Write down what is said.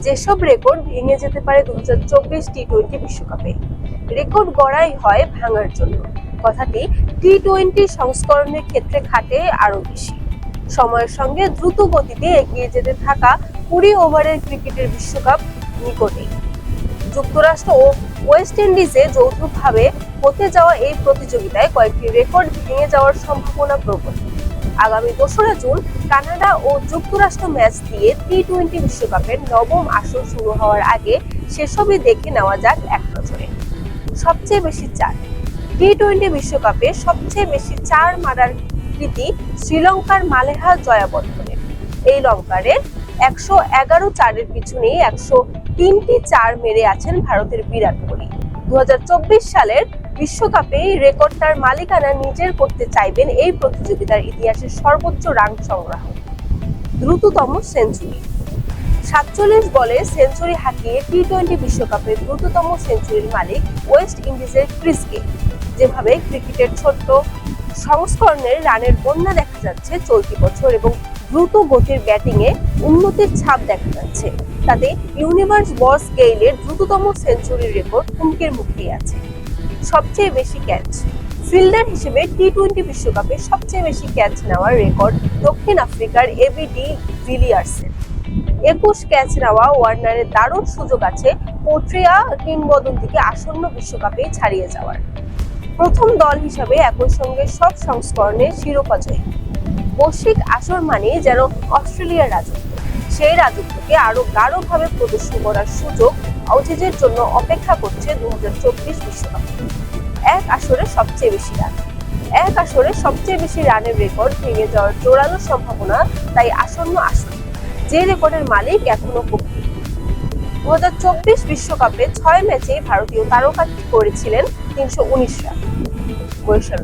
যেসব রেকর্ড ভেঙে যেতে পারে 2024 টি-20 বিশ্বকাপে। রেকর্ড গড়াই হয় ভাঙার জন্য। কথাটি টি-20 সংস্করণের ক্ষেত্রে খাটে আরো বেশি। সময়ের সঙ্গে দ্রুত গতিতে এগিয়ে যেতে থাকা 20 ওভারের ক্রিকেটের বিশ্বকাপ নিকটেই। যুক্তরাষ্ট্র ও ওয়েস্ট ইন্ডিজে যৌথভাবে হতে যাওয়া এই প্রতিযোগিতায় কয়েকটি রেকর্ড ভেঙে যাওয়ার সম্ভাবনা প্রবল। আগামী 2রা জুন কানাডা ও যুক্তরাষ্ট্র ম্যাচ দিয়ে টি-20 বিশ্বকাপের নবম আসর শুরু হওয়ার আগে সেসবই দেখে নেওয়া যাক এক নজরে। সবচেয়ে বেশি 4 টি-20 বিশ্বকাপে সবচেয়ে বেশি 4 মারার কৃতি শ্রীলঙ্কার মালেহা জয়াবর্ধনের। এই লঙ্কারের 111 চারের পিছনেই 103টি 4 মেরে আছেন ভারতের বিরাট কোহলি। 2024 সালের বিশ্বকাপে রেকর্ডটার মালিকানা নিজের করতে চাইবেন এই প্রতিযোগিতার ইতিহাসের সর্বোচ্চ রান সংগ্রাহক। দ্রুততম সেঞ্চুরি 47 বলে সেঞ্চুরি হাঁকিয়ে টি-20 বিশ্বকাপের দ্রুততম সেঞ্চুরির মালিক ওয়েস্ট ইন্ডিজের ক্রিস গেইল। যেভাবে ক্রিকেটের ছোট্ট সংস্করণের রানের বন্যা দেখা যাচ্ছে চলতি বছর এবং দ্রুত গতির ব্যাটিংয়ে উন্নতির ছাপ দেখা যাচ্ছে, তাতে ইউনিভার্স বস গেইলের দ্রুততম সেঞ্চুরির রেকর্ড হুমকির মুখেই আছে। সবচেয়ে বেশি ক্যাচ ফিল্ডার হিসেবে টি-20 বিশ্বকাপে সবচেয়ে বেশি ক্যাচ নেওয়ার রেকর্ড দক্ষিণ আফ্রিকার এবি ডি ভিলিয়ার্সের। 21 ক্যাচ নেওয়া ওয়ার্নারের দারুণ সুযোগ আছে পোট্রিয়া কিংবদন্তিকে আসন্ন বিশ্বকাপেই ছাড়িয়ে যাওয়ার। প্রথম দল হিসাবে একই সঙ্গে সব সংস্করণে শিরোপা জয়ী। বৈশ্বিক আসর মানে যেন অস্ট্রেলিয়ার রাজত্ব। সেই রাজত্বকে আরো গাঢ়ভাবে প্রদর্শন করার সুযোগ অজিজের জন্য অপেক্ষা করছে 2024 বিশ্বকাপে। এক আসরে সবচেয়ে বেশি রান এক আসরে সবচেয়ে বেশি রানের রেকর্ড ভেঙে যাওয়ার জোরালো সম্ভাবনা তাই আসন্ন আসর, যে রেকর্ডের মালিক এখনো কঠিন। 2024 বিশ্বকাপে 6 ম্যাচে ভারতীয় তারকা করেছিলেন 319 রান। বরিশাল।